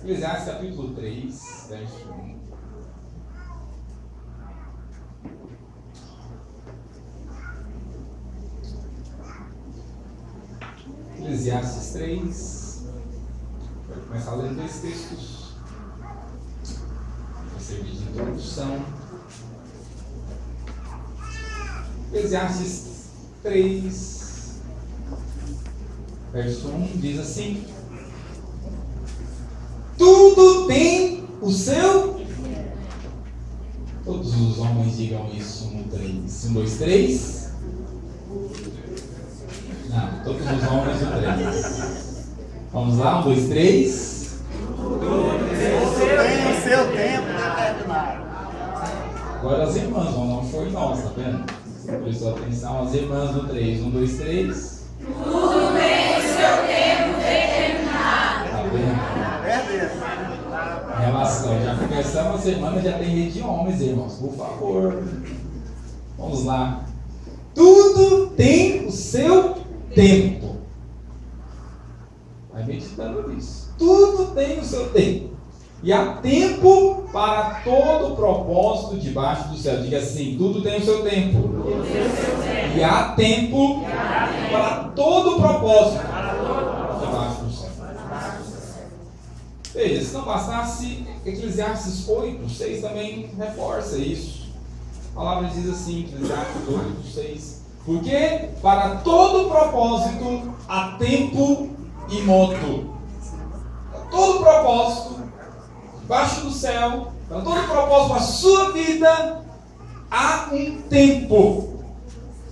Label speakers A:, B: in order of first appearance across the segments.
A: Eclesiastes capítulo 3, verso 1. Eclesiastes 3. Vou começar lendo dois textos. Vai servir de introdução. Eclesiastes 3, verso 1 diz assim: tudo tem o seu. Todos os homens digam isso no 3. 1, 2, 3. Não, todos os homens no 3. Vamos lá, 1, 2, 3.
B: Tudo tem o seu tempo determinado.
A: Agora as irmãs vão dar um show em nós, tá vendo? Prestou atenção, as irmãs no 3. 1, 2, 3.
C: Tudo tem o seu tempo determinado.
A: Tá vendo? Relação, já começamos a semana, já tem rede de homens, irmãos, por favor. Vamos lá. Tudo tem o seu tempo. Vai meditando nisso. Tudo tem o seu tempo. E há tempo para todo propósito debaixo do céu. Diga assim: tudo tem o seu tempo. E há tempo para todo propósito debaixo do céu. Veja, se não bastasse, Eclesiastes 8, 6 também reforça isso. A palavra diz assim, Eclesiastes 8, 6. Porque para todo propósito há tempo e modo. Para todo propósito debaixo do céu, para todo propósito da sua vida, há um tempo.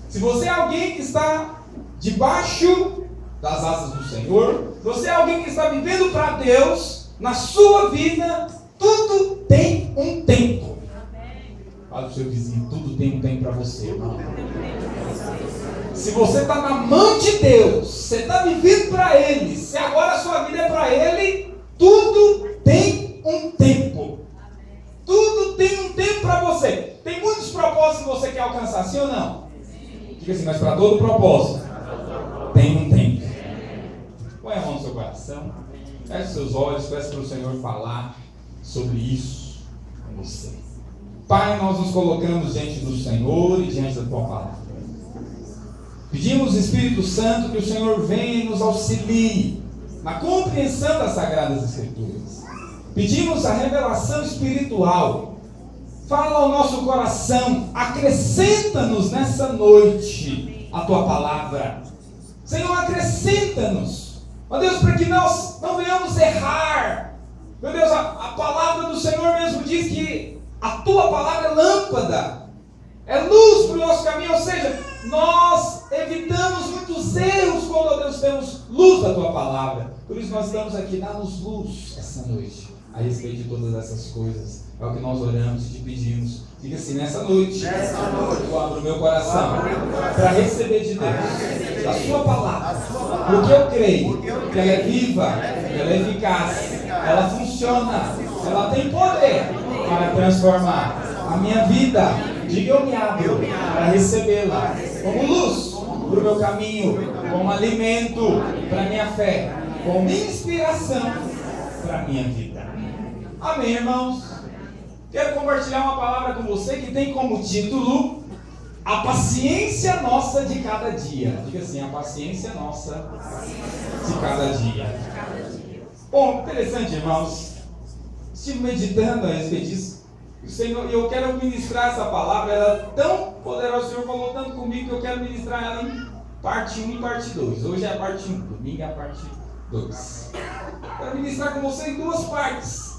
A: Se você é alguém que está debaixo das asas do Senhor, se você é alguém que está vivendo para Deus, na sua vida, tudo tem um tempo. Fala para o seu vizinho, tudo tem um tempo para você, irmão. Se você está na mão de Deus, você está vivendo para Ele, se agora a sua vida é para Ele, tudo tem um tempo. Tudo tem um tempo para você. Tem muitos propósitos que você quer alcançar, sim ou não? Diga assim, mas para todo propósito tem um tempo. Põe a mão no seu coração, feche seus olhos, peça para o Senhor falar sobre isso com você. Pai, nós nos colocamos diante do Senhor e diante da Tua palavra. Pedimos, Espírito Santo, que o Senhor venha e nos auxilie na compreensão das Sagradas Escrituras. Pedimos a revelação espiritual. Fala ao nosso coração, acrescenta-nos nessa noite a Tua palavra. Senhor, acrescenta-nos, ó Deus, para que nós não venhamos errar. Meu Deus, a palavra do Senhor mesmo diz que a Tua palavra é lâmpada, é luz para o nosso caminho, ou seja, nós evitamos muitos erros quando, ó Deus, temos luz da Tua palavra. Por isso nós estamos aqui, dá-nos luz essa noite a respeito de todas essas coisas. É o que nós oramos e te pedimos. Diga assim, nessa noite eu abro o meu coração para receber de Deus a Sua palavra, porque eu creio que ela é viva, ela é eficaz, ela funciona, ela tem poder para transformar a minha vida. Diga, eu me abro para recebê-la como luz para o meu caminho, como alimento para a minha fé, como inspiração para a minha vida. Amém, irmãos? Quero compartilhar uma palavra com você que tem como título a paciência nossa de cada dia. Diga assim, a paciência nossa de cada dia. Bom, interessante, irmãos. Estive meditando a respeito disso. Senhor, eu quero ministrar essa palavra, ela é tão poderosa, o Senhor falou tanto comigo que eu quero ministrar ela em parte 1 e parte 2. Hoje é a parte 1, domingo é a parte 2. Quero ministrar com você em duas partes.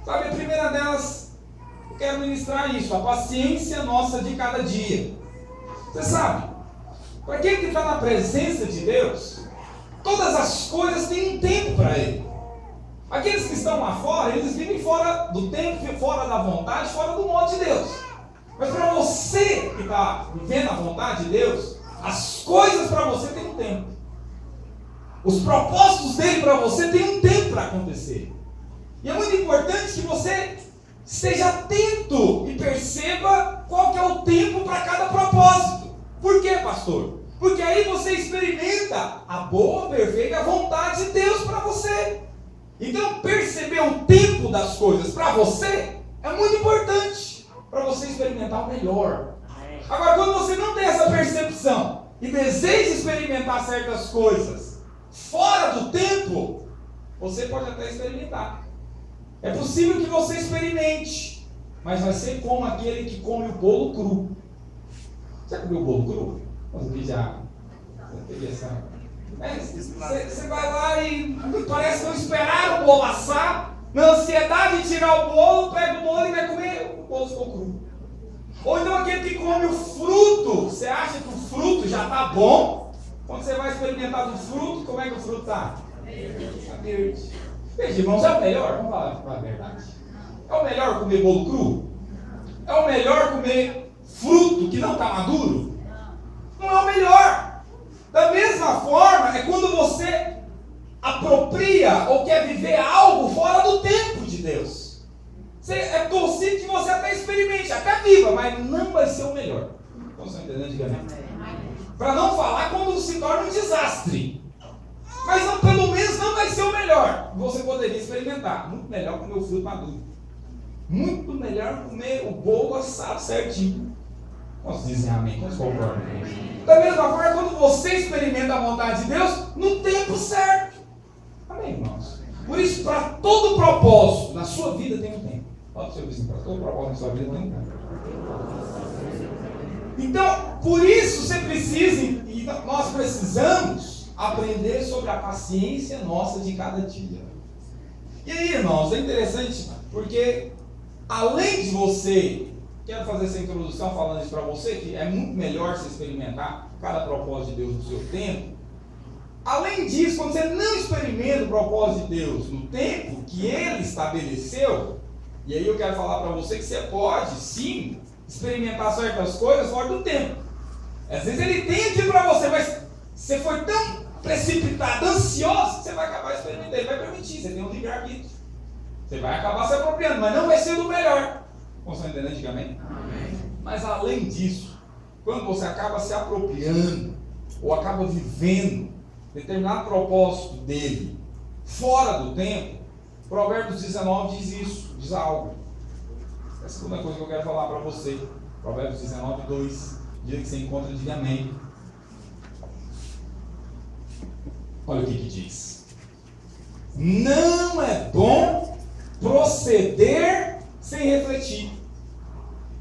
A: Sabe, a primeira delas, eu quero ministrar isso, a paciência nossa de cada dia. Você sabe, para quem que está na presença de Deus, todas as coisas têm um tempo para Ele. Aqueles que estão lá fora, eles vivem fora do tempo, fora da vontade, fora do modo de Deus. Mas para você que está vivendo a vontade de Deus, as coisas para você têm um tempo. Os propósitos dele para você têm um tempo para acontecer. E é muito importante que você esteja atento e perceba qual que é o tempo para cada propósito. Por quê, pastor? Porque aí você experimenta a boa, perfeita vontade de Deus para você. Então, perceber o tempo das coisas para você é muito importante para você experimentar o melhor. Agora, quando você não tem essa percepção e deseja experimentar certas coisas fora do tempo, você pode até experimentar. É possível que você experimente, mas vai ser como aquele que come o bolo cru. Já comeu o bolo cru? Você já teve essa... Você vai lá e parece não esperar o bolo assar, na ansiedade de tirar o bolo, pega o bolo e vai comer, o bolo ficou cru. Ou então aquele que come o fruto, você acha que o fruto já está bom, quando você vai experimentar do fruto, como é que o fruto está? Está verde. Veja, irmãos, é o melhor, vamos falar a verdade. É o melhor comer bolo cru? É o melhor comer fruto que não está maduro? Não é o melhor. Da mesma forma, é quando você apropria ou quer viver algo fora do tempo de Deus. É possível que você até experimente, até viva, mas não vai ser o melhor. Então, você está entendendo? Diga amém. Para não falar quando se torna um desastre. Mas não, pelo menos não vai ser o melhor. Você poderia experimentar. Muito melhor comer o fruto maduro. Muito melhor comer o bolo assado certinho. Quantos dizem amém? Quantos concordam? Da mesma forma, quando você experimenta a vontade de Deus no tempo certo. Amém, irmãos? Por isso, para todo propósito na sua vida tem um tempo. Fala para o seu vizinho, para todo propósito na sua vida tem um tempo. Então, por isso você precisa, e nós precisamos aprender sobre a paciência nossa de cada dia. E aí, irmãos, é interessante, porque além de você... Quero fazer essa introdução falando isso para você, que é muito melhor você experimentar cada propósito de Deus no seu tempo. Além disso, quando você não experimenta o propósito de Deus no tempo que Ele estabeleceu, e aí eu quero falar para você que você pode, sim, experimentar certas coisas fora do tempo. Às vezes Ele tem aquilo para você, mas você foi tão precipitado, ansioso, que você vai acabar experimentando. Ele vai permitir, você tem um livre-arbítrio. Você vai acabar se apropriando, mas não vai ser do melhor. Você entendeu antigamente? Mas além disso, quando você acaba se apropriando ou acaba vivendo determinado propósito dele fora do tempo, Provérbios 19 diz isso, diz algo. É a segunda coisa que eu quero falar para você. Provérbios 19, 2. Dia que você encontra, diga amém. Olha o que diz. Não é bom proceder sem refletir.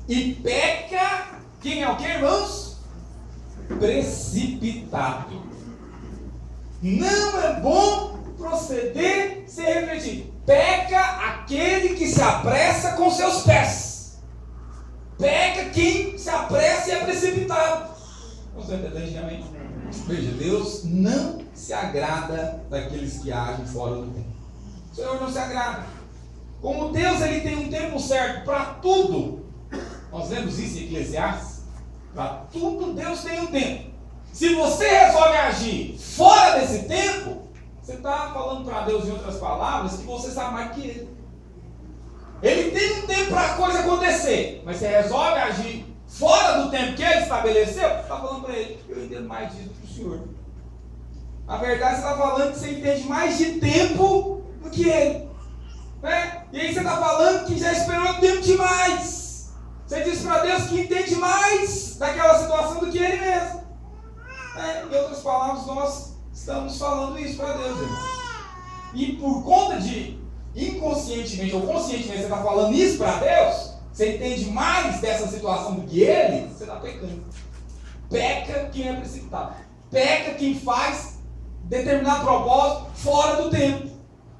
A: E peca, quem é o que, irmãos? Precipitado. Não é bom proceder sem refletir. Peca aquele que se apressa com seus pés. Peca quem se apressa e é precipitado. Você está entendendo, amém? Veja, Deus não se agrada daqueles que agem fora do tempo. O Senhor não se agrada. Como Deus ele tem um tempo certo para tudo, nós lemos isso em Eclesiastes, para tudo Deus tem um tempo. Se você resolve agir fora desse tempo, você está falando para Deus, em outras palavras, que você sabe mais que Ele. Ele tem um tempo para a coisa acontecer, mas você resolve agir fora do tempo que Ele estabeleceu, você está falando para Ele, eu entendo mais disso do que o Senhor. Na verdade, você está falando que você entende mais de tempo do que Ele. Né? E aí você está falando que já esperou tempo demais. Você diz para Deus que entende mais daquela situação do que Ele mesmo. Em outras palavras, nós estamos falando isso para Deus, irmãos. E por conta de inconscientemente ou conscientemente você está falando isso para Deus, você entende mais dessa situação do que Ele, você está pecando. Peca quem é precipitado. Peca quem faz determinado propósito fora do tempo.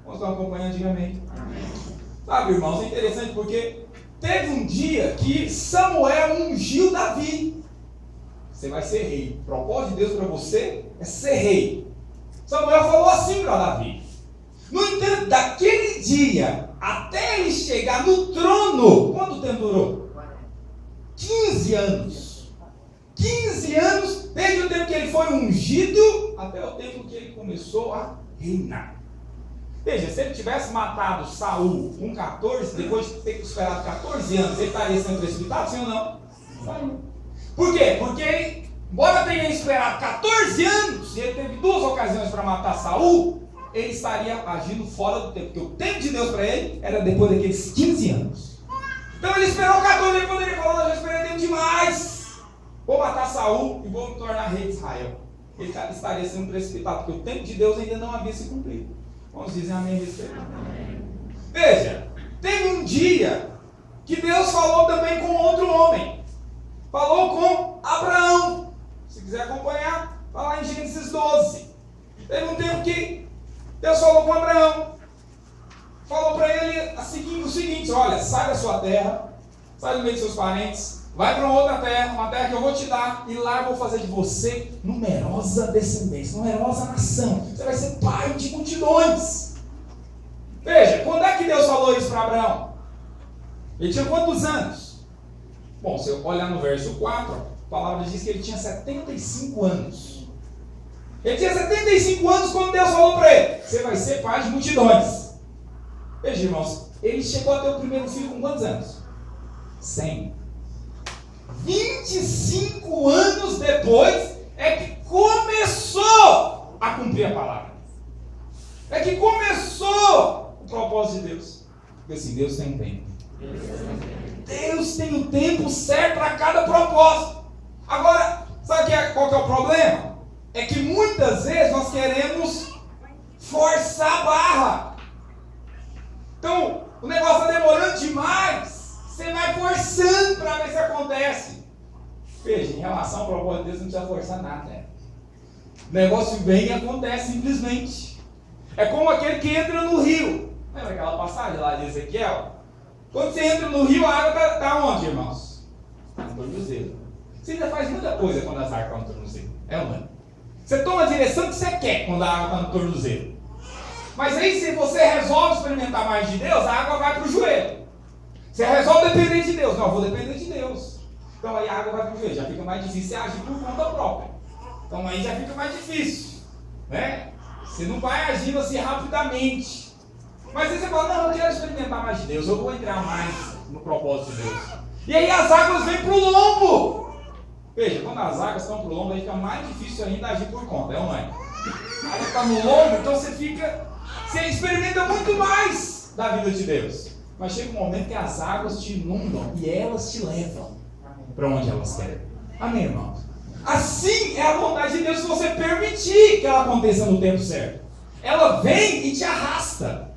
A: Nós estamos acompanhando antigamente. Sabe, irmãos, é interessante porque teve um dia que Samuel ungiu Davi. Você vai ser rei. O propósito de Deus para você é ser rei. Samuel falou assim para Davi. No entanto, daquele dia até ele chegar no trono, quanto tempo durou? 15 anos. 15 anos, desde o tempo que ele foi ungido até o tempo que ele começou a reinar. Veja, se ele tivesse matado Saul com 14, depois de ter esperado 14 anos, ele estaria sendo precipitado, sim ou não? Por quê? Porque ele, embora tenha esperado 14 anos, e ele teve 2 ocasiões para matar Saul, ele estaria agindo fora do tempo, porque o tempo de Deus para ele era depois daqueles 15 anos. Então ele esperou 14, ele poderia falar: eu já esperei tempo demais, vou matar Saul e vou me tornar rei de Israel. Ele estaria sendo precipitado, porque o tempo de Deus ainda não havia se cumprido. Vamos dizer amém a respeito. Veja, teve um dia que Deus falou também com outro homem. Falou com Abraão. Se quiser acompanhar, está lá em Gênesis 12. Teve um tempo que Deus falou com Abraão. Falou para ele o seguinte: olha, sai da sua terra, sai do meio dos seus parentes, vai para uma outra terra, uma terra que eu vou te dar, e lá eu vou fazer de você numerosa descendência, numerosa nação. Você vai ser pai de multidões. Veja, quando é que Deus falou isso para Abraão? Ele tinha quantos anos? Bom, se eu olhar no verso 4, a palavra diz que ele tinha 75 anos. Ele tinha 75 anos quando Deus falou para ele: você vai ser pai de multidões. Veja, irmãos, ele chegou a ter o primeiro filho com quantos anos? 100. 25 anos depois é que começou a cumprir a palavra. É que começou o propósito de Deus. Porque assim, Deus tem um tempo. Deus tem o tempo certo para cada propósito. Agora, sabe qual que é o problema? É que muitas vezes nós queremos forçar a barra. Então, o negócio está demorando demais. Você vai forçando para ver se acontece. Veja, em relação ao propósito de Deus, não precisa forçar nada. O negócio vem e acontece simplesmente. É como aquele que entra no rio. Lembra aquela passagem lá de Ezequiel? Quando você entra no rio, a água está onde, irmãos? No tornozelo. Você ainda faz muita coisa quando as águas estão no tornozelo. É humano. Você toma a direção que você quer quando a água está no tornozelo. Mas aí, se você resolve experimentar mais de Deus, a água vai para o joelho. Você resolve depender de Deus. Não, eu vou depender de Deus. Então aí a água vai para o joelho. Já fica mais difícil você agir por conta própria. Então aí já fica mais difícil. Né? Você não vai agindo assim rapidamente. Mas aí você fala: não, eu quero experimentar mais de Deus. Eu vou entrar mais no propósito de Deus. E aí as águas vêm para o lombo. Veja, quando as águas estão para o lombo, aí fica mais difícil ainda agir por conta. É ou não é? A água está no lombo, então você experimenta muito mais da vida de Deus. Mas chega um momento que as águas te inundam e elas te levam para onde elas querem. Amém, irmãos? Assim é a vontade de Deus, se você permitir que ela aconteça no tempo certo. Ela vem e te arrasta.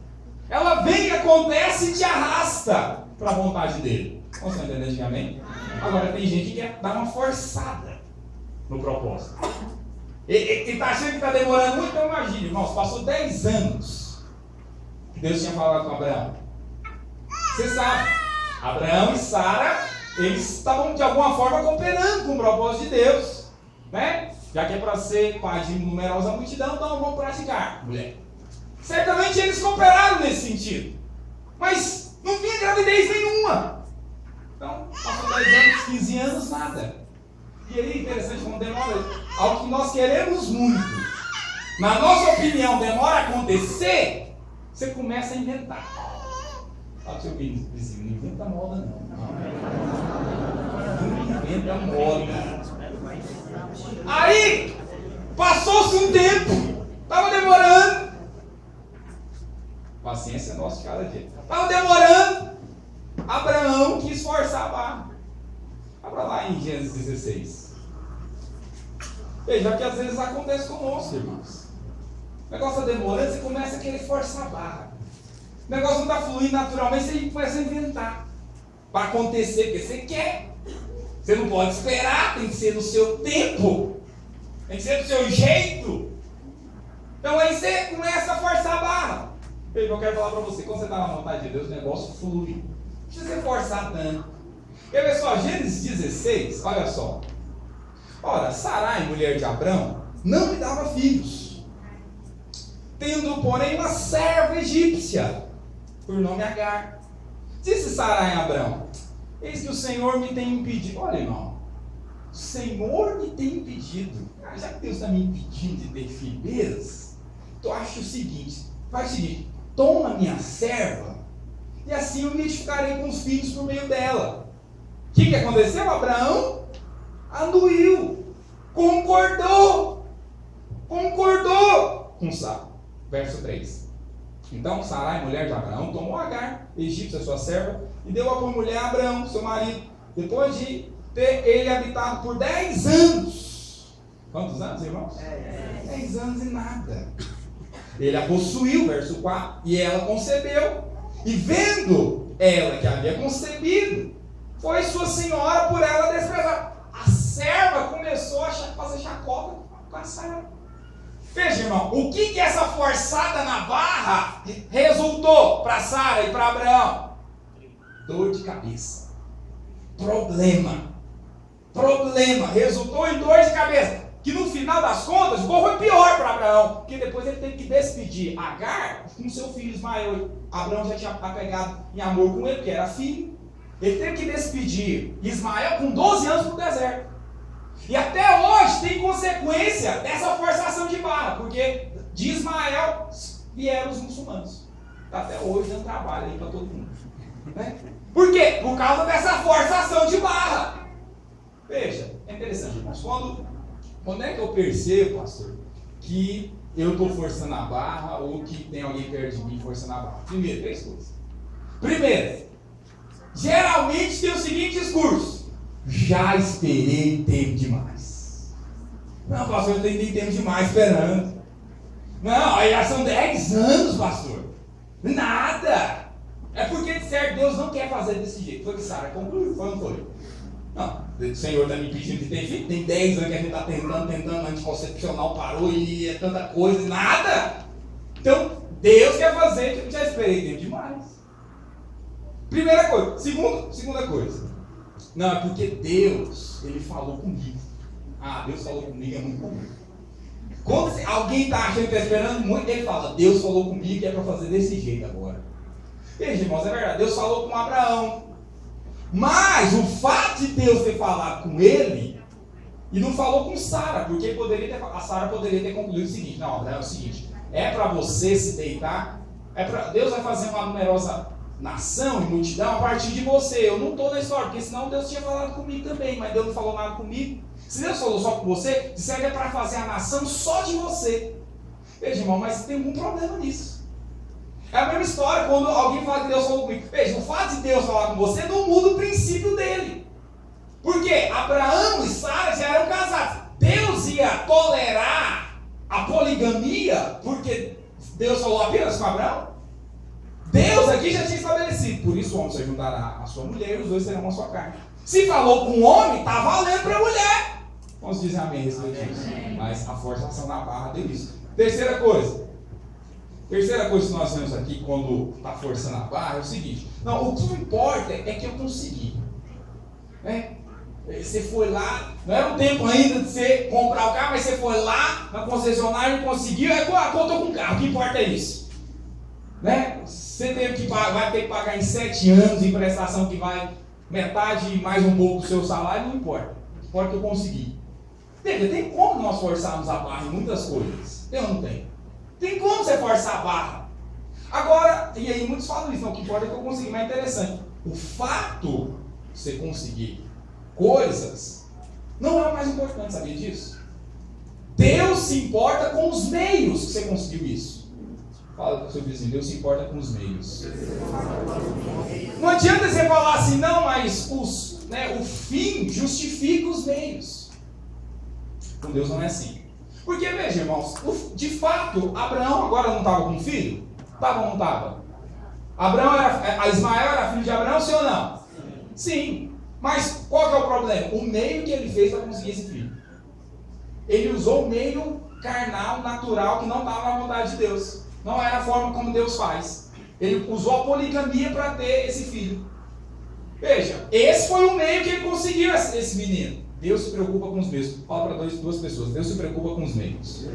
A: Ela vem e acontece e te arrasta para a vontade dele. Você está entendendo de amém? Agora tem gente que quer dar uma forçada no propósito. Ele está achando que está demorando muito, então imagine, irmãos, passou 10 anos que Deus tinha falado com Abraão. Você sabe, Abraão e Sara, eles estavam de alguma forma cooperando com o propósito de Deus, né? Já que é para ser pai de numerosa multidão, então vamos praticar, mulher. Certamente eles cooperaram nesse sentido, mas não vinha gravidez nenhuma. Então, passou 10 anos, 15 anos, nada. E aí, interessante como demora, ao que nós queremos muito, na nossa opinião, demora a acontecer, você começa a inventar. Fala para o seu vizinho: não inventa moda não. Não inventa moda. Aí, passou-se um tempo, estava demorando. Paciência é nossa de cada dia. Estava demorando. Abraão quis forçar a barra. Abra lá em Gênesis 16. Veja que às vezes acontece conosco, irmãos. O negócio está demorando, você começa a querer forçar a barra. O negócio não está fluindo naturalmente, você começa a inventar para acontecer, porque você quer. Você não pode esperar, tem que ser no seu tempo, tem que ser do seu jeito. Então aí você começa a forçar a barra. Veja, eu quero falar para você: quando você está na vontade de Deus, o negócio flui. Não precisa forçar tanto. Quer ver só, Gênesis 16, olha só. Ora, Sarai, mulher de Abrão, não lhe dava filhos, tendo, porém, uma serva egípcia, por nome Agar. Disse Sarai a Abrão: eis que o Senhor me tem impedido. Olha, irmão, o Senhor me tem impedido. Já que Deus está me impedindo de ter filho mesmo, então acho o seguinte: faz o seguinte, toma minha serva, e assim eu me edificarei com os filhos por meio dela. O que aconteceu? Abraão anuiu, concordou com Sara. Verso 3. Então Sarai, mulher de Abraão, tomou Agar, egípcia, sua serva, e deu-a por mulher a Abraão, seu marido, depois de ter ele habitado por 10 anos. Quantos anos, irmãos? 10 anos e nada. Ele a possuiu, verso 4, e ela concebeu. E vendo ela que havia concebido, foi sua senhora por ela desprezada. A serva começou a fazer chacota com a Sara. Veja, irmão, o que essa forçada na barra resultou para Sara e para Abraão? Dor de cabeça. Problema. Resultou em dor de cabeça. Que no final das contas, o foi pior para Abraão. Porque depois ele teve que despedir Agar com seu filho Ismael. Abraão já tinha apegado em amor com ele, porque era filho. Ele teve que despedir Ismael com 12 anos no deserto. E até hoje tem consequência dessa forçação de barra, porque de Ismael vieram os muçulmanos. Até hoje dando trabalho aí para todo mundo. Né? Por quê? Por causa dessa forçação de barra. Veja, é interessante, irmãos. Quando é que eu percebo, pastor, que eu estou forçando a barra ou que tem alguém perto de mim forçando a barra? Primeiro, 3 coisas. Primeiro, geralmente tem o seguinte discurso: já esperei tempo demais. Não, pastor, eu tenho tempo demais esperando. Não, aí já são 10 anos, pastor. Nada. É porque, de certo, Deus não quer fazer desse jeito. Foi que Sara concluiu, foi ou não foi? Não, o Senhor está me pedindo que tem filho. Tem 10 anos que a gente está tentando, anticoncepcional parou e é tanta coisa, nada. Então, Deus quer fazer, eu já esperei tempo demais. Primeira coisa. Segunda coisa. Não, é porque Deus, Ele falou comigo. Deus falou comigo, é muito comum. Quando alguém está achando que está esperando muito, ele fala: Deus falou comigo e é para fazer desse jeito agora. Veja, irmãos, é verdade. Deus falou com Abraão. Mas o fato de Deus ter falado com ele, e não falou com Sara, porque a Sara poderia ter concluído o seguinte: não, Abraão, é o seguinte, é para você se deitar, Deus vai fazer uma numerosa nação e multidão a partir de você. Eu não estou na história, porque senão Deus tinha falado comigo também, mas Deus não falou nada comigo. Se Deus falou só com você, disser que é para fazer a nação só de você. Veja, irmão, mas tem algum problema nisso. É a mesma história quando alguém fala que Deus falou comigo. Veja, o fato de Deus falar com você não muda o princípio dele. Por quê? Abraão e Sara já eram casados. Deus ia tolerar a poligamia porque Deus falou apenas com Abraão? Deus aqui já tinha estabelecido. Por isso o homem se juntará à sua mulher e os dois serão uma só carne. Se falou com o homem, está valendo para a mulher. Vamos dizer amém a respeito disso. Mas a forçação na barra deu isso. Terceira coisa que nós vemos aqui quando está forçando a barra é o seguinte: não, o que importa é que eu consegui. Né? Você foi lá, não era o tempo ainda de você comprar o carro, mas você foi lá na concessionária e conseguiu, eu estou com o carro, o que importa é isso. Né? Você vai ter que pagar em 7 anos em prestação que vai metade e mais um pouco do seu salário, não importa. Importa que eu consegui. Tem como nós forçarmos a barra em muitas coisas? Eu não tenho. Tem como você forçar a barra? Agora, e aí muitos falam isso, não, o que importa é que eu consegui, mas é interessante. O fato de você conseguir coisas não é o mais importante, sabia disso? Deus se importa com os meios que você conseguiu isso. Fala com o seu vizinho: Deus se importa com os meios. Não adianta você falar assim, não, mas o fim justifica os meios. Com Deus não é assim. Porque, veja, irmãos, de fato, Abraão agora não estava com um filho? Estava ou não estava? Ismael era filho de Abraão, sim ou não? Sim. Mas qual que é o problema? O meio que ele fez para conseguir esse filho. Ele usou o meio carnal, natural, que não estava na vontade de Deus. Não era a forma como Deus faz. Ele usou a poligamia para ter esse filho. Veja, esse foi o meio que ele conseguiu esse menino. Deus se preocupa com os meios. Fala para duas pessoas: Deus se preocupa com os meios.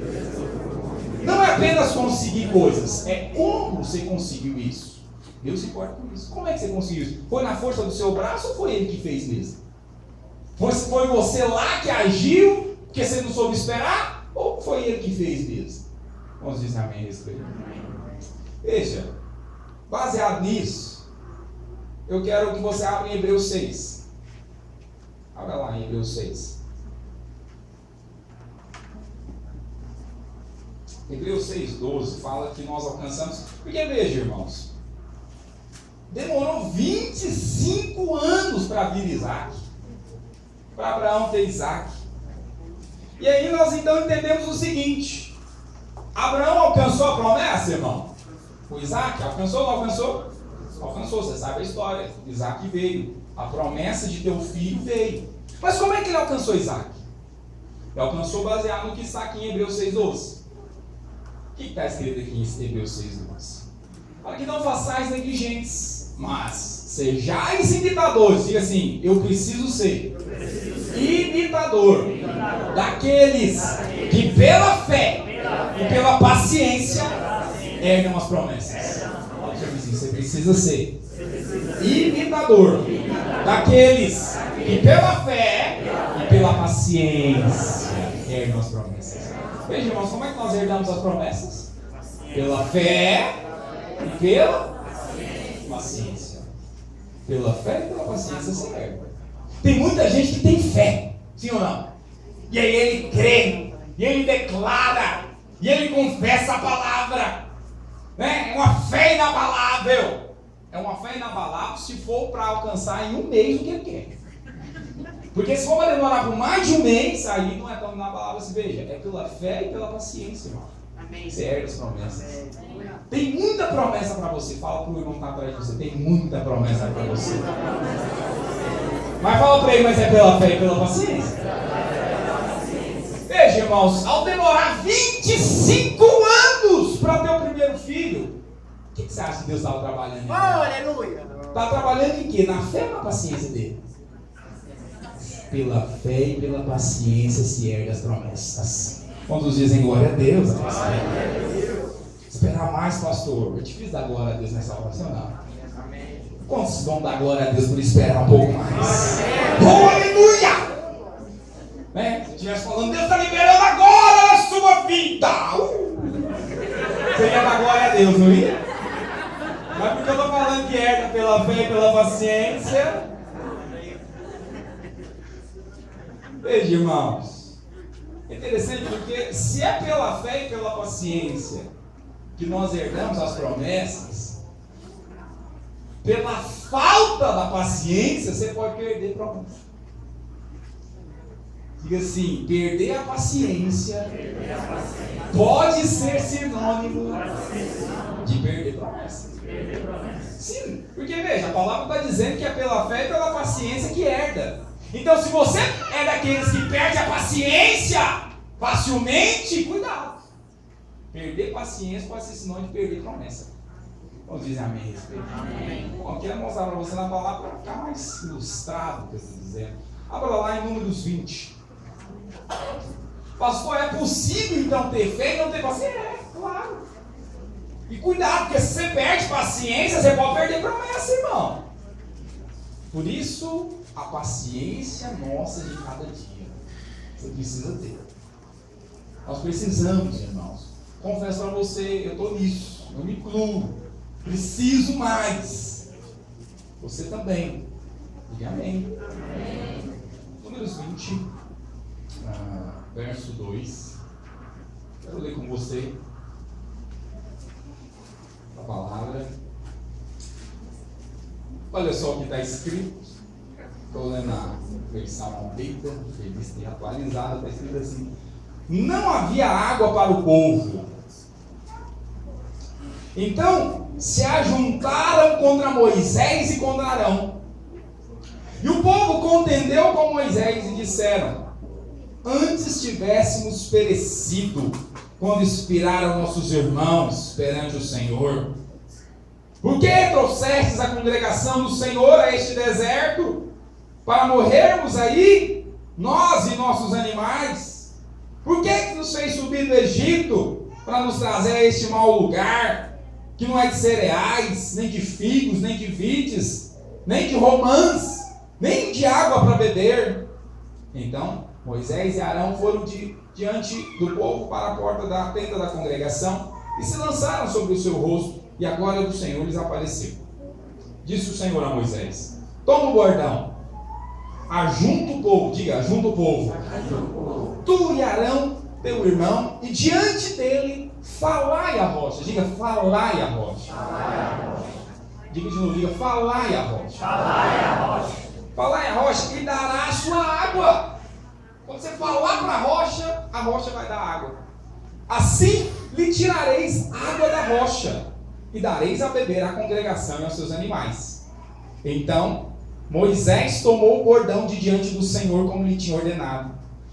A: Não é apenas conseguir coisas, é como você conseguiu isso. Deus se importa com isso. Como é que você conseguiu isso? Foi na força do seu braço ou foi ele que fez mesmo? Foi você lá que agiu, porque você não soube esperar? Ou foi ele que fez mesmo? Vamos dizer amém a respeito. Veja, baseado nisso, eu quero que você abra em Hebreus 6. Abra lá em Hebreus 6. Hebreus 6,12 fala que nós alcançamos. Porque veja, irmãos, demorou 25 anos para vir Isaac, para Abraão ter Isaac. E aí nós então entendemos o seguinte: Abraão alcançou a promessa, irmão? O Isaac alcançou ou não alcançou? Alcançou, você sabe a história. Isaac veio, a promessa de ter um filho veio. Mas como é que ele alcançou Isaac? Ele alcançou baseado no que está aqui em Hebreus 6,12. O que está escrito aqui em Hebreus 6,12? Para que não façais negligentes, mas sejais imitadores. Diga assim: eu preciso ser imitador daqueles que pela fé e pela paciência herdam as promessas. Você precisa ser imitador daqueles que pela fé e pela paciência herdam as promessas. Veja, irmãos, como é que nós herdamos as promessas? Pela fé e pela paciência. Pela fé e pela paciência você herda. Tem muita gente que tem fé, sim ou não? E aí ele crê, e ele declara, e ele confessa a palavra. É uma fé inabalável. É uma fé inabalável se for para alcançar em um mês o que ele quer. Porque se for para demorar por mais de um mês, aí não é tão inabalável, se veja. É pela fé e pela paciência, irmão. Você herda as promessas. Tem muita promessa para você. Fala para o irmão que está atrás de você. Tem muita promessa para você. Mas fala para ele, mas é pela fé e pela paciência. Veja, irmãos, ao demorar 25 anos para ter o primeiro filho, o que você acha que Deus estava trabalhando?
B: Oh, aleluia!
A: Está trabalhando em quê? Na fé ou na paciência dele? Pela fé e pela paciência se erguem as promessas. Quantos dizem glória a Deus? Esperar mais, pastor. É difícil dar glória a Deus nessa oração, não? Quantos vão dar glória a Deus por esperar um pouco mais? Oh, aleluia! Né? Se estivesse falando, Deus está liberando agora a sua vida. Você ia dar glória a Deus, não ia? Mas porque eu estou falando que herda pela fé e pela paciência. Veja, irmãos, é interessante porque se é pela fé e pela paciência que nós herdamos as promessas, pela falta da paciência você pode perder promessas. Diga assim: perder a paciência pode ser sinônimo de perder promessas. Sim, porque veja, a palavra está dizendo que é pela fé e pela paciência que herda. Então, se você é daqueles que perde a paciência facilmente, cuidado. Perder paciência pode ser sinônimo de perder promessa. Vamos dizer amém a respeito. Amém. Bom, quero mostrar para você na palavra para ficar mais ilustrado o que eu estou dizendo. Abra lá em Números 20. Pastor, é possível então ter fé e não ter paciência? É, claro. E cuidado, porque se você perde paciência, você pode perder promessa, irmão. Por isso, a paciência nossa de cada dia. Você precisa ter. Nós precisamos, irmãos. Confesso para você, eu estou nisso. Eu me incluo. Preciso mais. Você também. Diga amém. Amém. Números 20, verso 2. Quero ler com você a palavra. Olha só o que está escrito. Estou lendo a versão Almeida, revista e atualizada. Está escrito assim: não havia água para o povo. Então se ajuntaram contra Moisés e contra Arão. E o povo contendeu com Moisés e disseram: antes tivéssemos perecido quando expiraram nossos irmãos perante o Senhor. Por que trouxestes a congregação do Senhor a este deserto, para morrermos aí, nós e nossos animais? Por que nos fez subir do Egito, para nos trazer a este mau lugar, que não é de cereais, nem de figos, nem de vides, nem de romãs, nem de água para beber? Então Moisés e Arão foram diante do povo para a porta da tenda da congregação e se lançaram sobre o seu rosto, e a glória do Senhor lhes apareceu. Disse o Senhor a Moisés: toma o bordão, ajunta o povo, diga, ajunta o povo, tu e Arão, teu irmão, e diante dele falai a rocha. Diga, falai a rocha. Diga de novo, diga, falai a rocha. Falai a rocha e dará a sua água. Quando você falar para a rocha vai dar água. Assim lhe tirareis água da rocha e dareis a beber à congregação e aos seus animais. Então Moisés tomou o bordão de diante do Senhor como lhe tinha ordenado.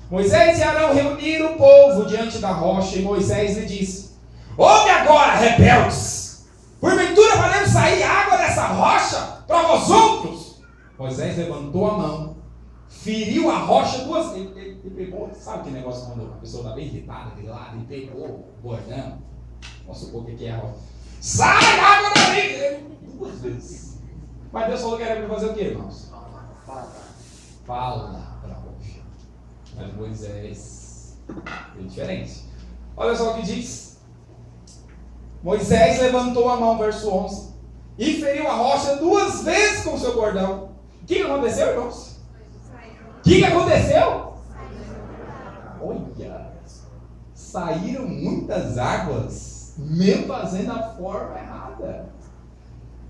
A: Moisés e Arão reuniram o povo diante da rocha e Moisés lhe disse: ouve agora, rebeldes! Porventura faremos sair água dessa rocha para vós outros? Moisés levantou a mão, feriu a rocha duas vezes. Ele pegou, sabe que negócio quando a pessoa está bem irritada de lado, ele pegou o bordão. Vamos supor que é a rocha. Sai água dali! Duas vezes. Mas Deus falou que era para fazer o quê, irmãos? Fala para a rocha. Mas Moisés é diferente. Olha só o que diz. Moisés levantou a mão, verso 11, e feriu a rocha duas vezes com o seu bordão. O que aconteceu, irmãos? O que aconteceu? Olha, saíram muitas águas, mesmo fazendo a forma errada.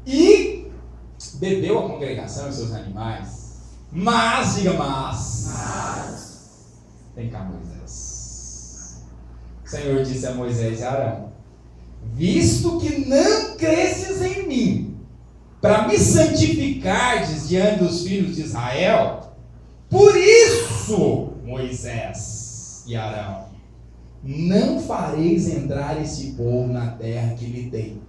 A: E bebeu a congregação e seus animais. Mas, diga mas. Vem cá, Moisés. O Senhor disse a Moisés e a Arão: visto que não cresces em mim, para me santificardes diante dos filhos de Israel, por isso, Moisés e Arão, não fareis entrar esse povo na terra que lhe dei.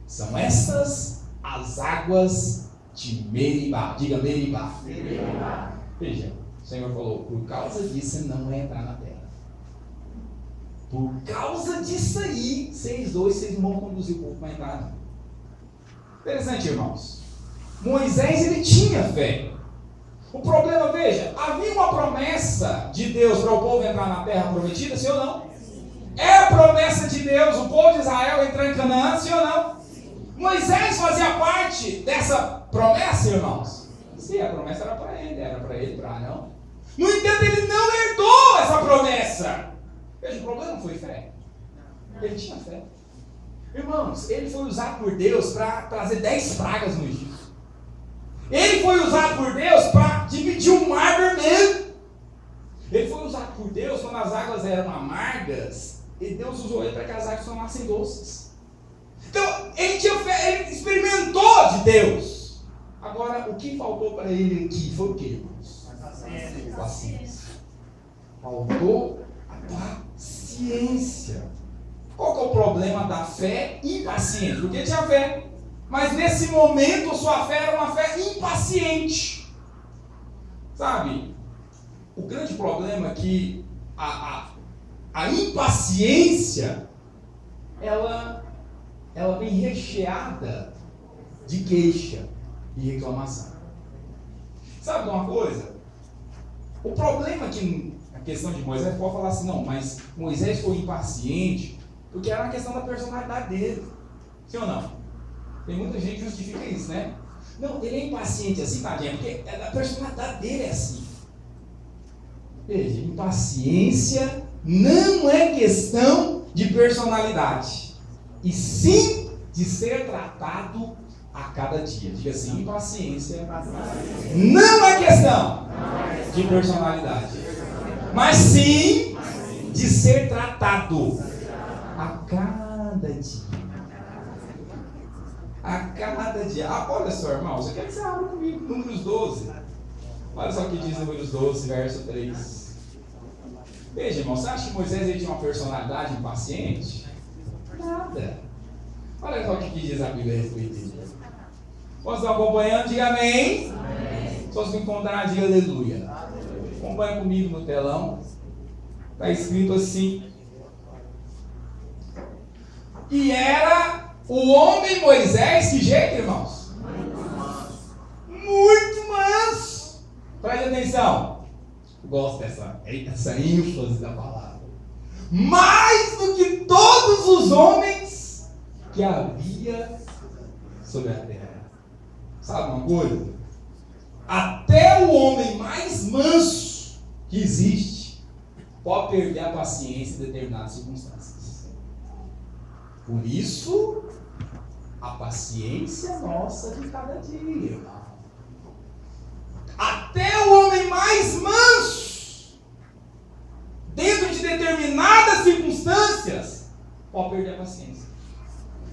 A: São estas as águas de Meribá. Diga Meribá. Veja, o Senhor falou: por causa disso você não vai entrar na terra. Por causa disso aí, vocês não vão conduzir o povo para entrar, não. Interessante, irmãos. Moisés, ele tinha fé. O problema, veja, havia uma promessa de Deus para o povo entrar na terra prometida, sim ou não? É a promessa de Deus, o povo de Israel entrar em Canaã, sim ou não? Moisés fazia parte dessa promessa, irmãos? Sim, a promessa era para ele, para Arão. No entanto, ele não herdou essa promessa. Veja, o problema não foi fé. Ele tinha fé. Irmãos, ele foi usado por Deus para trazer 10 pragas no Egito. Ele foi usado por Deus para dividir o mar vermelho. Ele foi usado por Deus quando as águas eram amargas. E Deus usou ele para que as águas tornassem doces. Então, ele tinha fé, ele experimentou de Deus. Agora, o que faltou para ele aqui foi o que, irmãos? Paciência. Faltou a paciência. Qual que é o problema da fé impaciente? Porque tinha fé, mas nesse momento sua fé era uma fé impaciente. Sabe? O grande problema é que a impaciência ela vem recheada de queixa e reclamação. Sabe de uma coisa? O problema é que a questão de Moisés pode falar assim, não, mas Moisés foi impaciente porque era uma questão da personalidade dele. Sim ou não? Tem muita gente que justifica isso, né? Não, ele é impaciente assim, tadinha, porque a personalidade dele é assim. Veja, impaciência não é questão de personalidade, e sim de ser tratado a cada dia. Diga assim, impaciência não é questão de personalidade, mas sim de ser tratado a cada dia. A cada dia. Olha só, irmãos, eu quero que você abra comigo Números 12. Olha só o que diz Números 12, verso 3. Veja, irmão, você acha que Moisés ele tinha uma personalidade impaciente? Nada. Olha só o que diz a Bíblia a respeito disso. Vocês estão acompanhando? Diga amém. Se você me encontrar, diga aleluia. Acompanha comigo no telão. Está escrito assim. E era o homem Moisés, que jeito, irmãos? Muito manso. Preste atenção. Gosto dessa ênfase da palavra. Mais do que todos os homens que havia sobre a terra. Sabe uma coisa? Até o homem mais manso que existe pode perder a paciência em determinadas circunstâncias. Por isso, a paciência nossa de cada dia, irmão. Até o homem mais manso, dentro de determinadas circunstâncias, pode perder a paciência.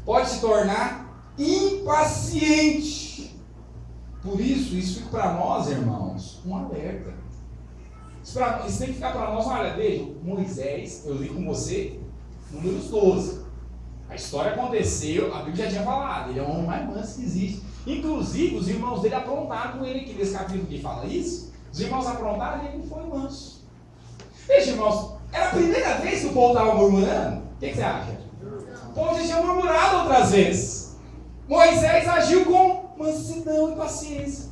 A: Pode se tornar impaciente. Por isso fica para nós, irmãos, um alerta. Isso tem que ficar para nós, olha, veja, Moisés, eu li com você, Números 12. A história aconteceu, a Bíblia já tinha falado, ele é o homem mais manso que existe. Inclusive, os irmãos dele aprontaram com ele aqui, nesse capítulo que fala isso. Os irmãos aprontaram e ele não foi manso. Veja, irmãos, era a primeira vez que o povo estava murmurando? O que você acha? O povo já tinha murmurado outras vezes. Moisés agiu com mansidão e paciência.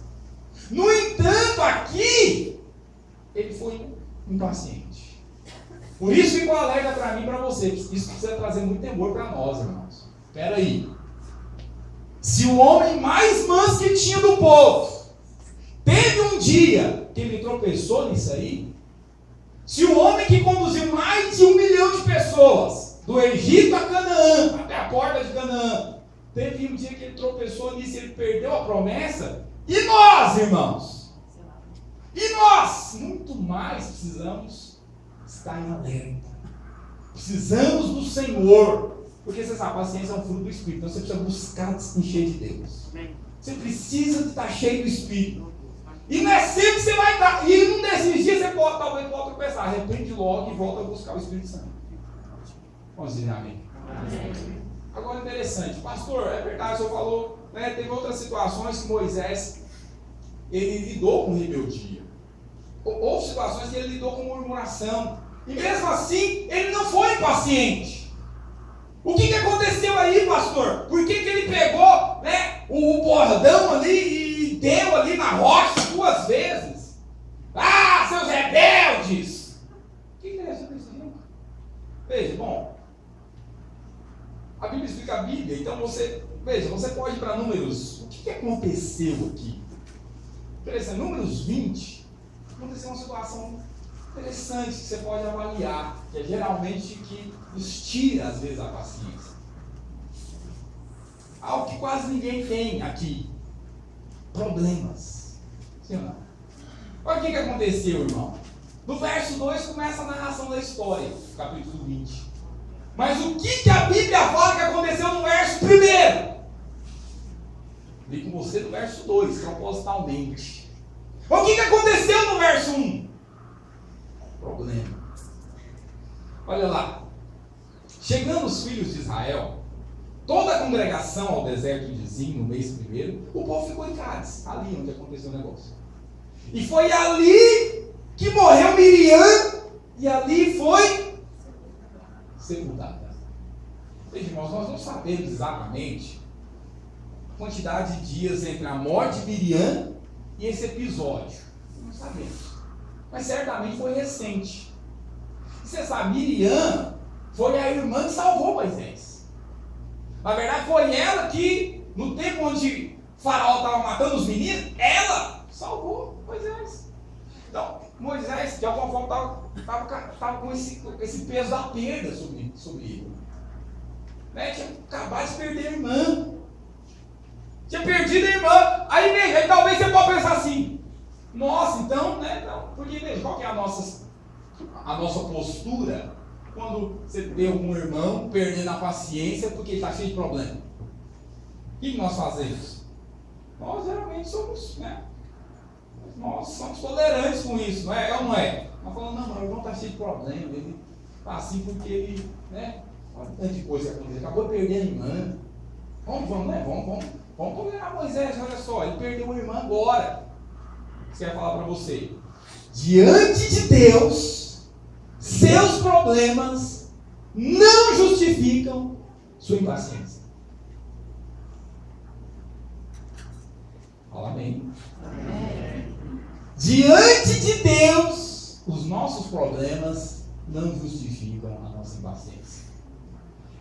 A: No entanto, aqui, ele foi impaciente. Por isso ficou alerta para mim e para você. Isso precisa trazer muito temor para nós, irmãos. Espera aí. Se o homem mais manso que tinha do povo teve um dia que ele tropeçou nisso aí, se o homem que conduziu mais de 1 milhão de pessoas do Egito a Canaã, até a porta de Canaã, teve um dia que ele tropeçou nisso e ele perdeu a promessa, e nós, irmãos? E nós? Muito mais precisamos estar em alerta. Precisamos do Senhor. Porque você sabe, a paciência é um fruto do Espírito. Então você precisa buscar se encher de Deus. Você precisa de estar cheio do Espírito. E não é sempre que você vai estar. E num desses dias você talvez pode tropeçar. Arrepende logo e volta a buscar o Espírito Santo. Vamos dizer amém. Agora interessante. Pastor, é verdade, o senhor falou, né, teve outras situações que Moisés ele lidou com rebeldia. Houve situações que ele lidou com murmuração. E mesmo assim, ele não foi impaciente. O que aconteceu aí, pastor? Por que ele pegou, né, o bordão ali e deu ali na rocha 2 vezes? Ah, seus rebeldes! O que é isso? Veja, bom, a Bíblia explica a Bíblia, então você pode ir para Números. O que aconteceu aqui? Interessante, Números 20, aconteceu uma situação interessante que você pode avaliar, que é geralmente que nos tira às vezes a paciência. Algo que quase ninguém tem aqui. Problemas. Sim ou não? Olha o que aconteceu, irmão. No verso 2 começa a narração da história, capítulo 20. Mas o que a Bíblia fala que aconteceu no verso 1? Vi com você no verso 2, propositalmente. O que aconteceu no verso 1? Problema. Olha lá. Chegando os filhos de Israel, toda a congregação ao deserto de Zim, no mês 1, o povo ficou em Cádiz, ali onde aconteceu o negócio. E foi ali que morreu Miriam, e ali foi sepultada. Veja, irmãos, nós não sabemos exatamente a quantidade de dias entre a morte de Miriam e esse episódio. Não sabemos. Mas certamente foi recente. E você sabe, Miriam foi a irmã que salvou Moisés. Na verdade, foi ela que, no tempo onde Faraó estava matando os meninos, ela salvou Moisés. Então, Moisés, de alguma forma, estava com esse peso da perda sobre ele. Né? Tinha acabado de perder a irmã. Tinha perdido a irmã. Aí, veja, aí talvez você possa pensar assim: nossa, então, né? Não, porque veja, qual que é a nossa postura quando você vê algum irmão perdendo a paciência porque ele está cheio de problema? O que nós fazemos? Nós geralmente somos, né? Nós somos tolerantes com isso, não é? É ou não é? Nós falamos, não, meu irmão está cheio de problema, ele está assim porque ele, né? Olha tanta coisa que aconteceu, acabou de perder a irmã. Vamos, né? Vamos tolerar Moisés, olha só, ele perdeu a irmã agora. O que eu quero falar para você? Diante de Deus, seus problemas não justificam sua impaciência. Fala amém. Amém. Diante de Deus, os nossos problemas não justificam a nossa impaciência.